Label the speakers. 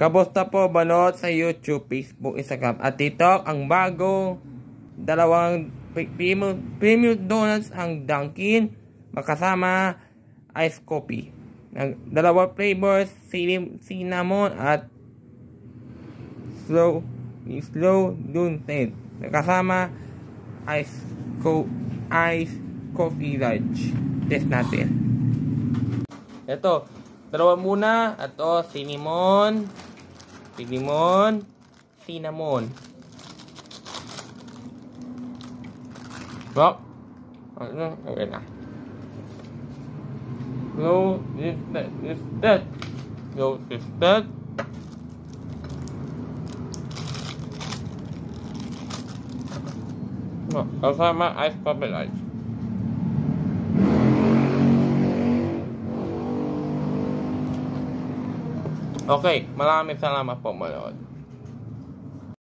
Speaker 1: Kamusta po balot sa YouTube, Facebook, Instagram at TikTok? Ang bago, dalawang premium donuts ang Dunkin makasama ice coffee. Dalawang flavors, cinnamon at slow donut. Kasama ice coffee large. Test natin. Ito, dalawa muna. Ito, cinnamon. Rock. Okay na. Go this that. Go this that. Kasama ice coffee large. Okay, maraming salamat po manood.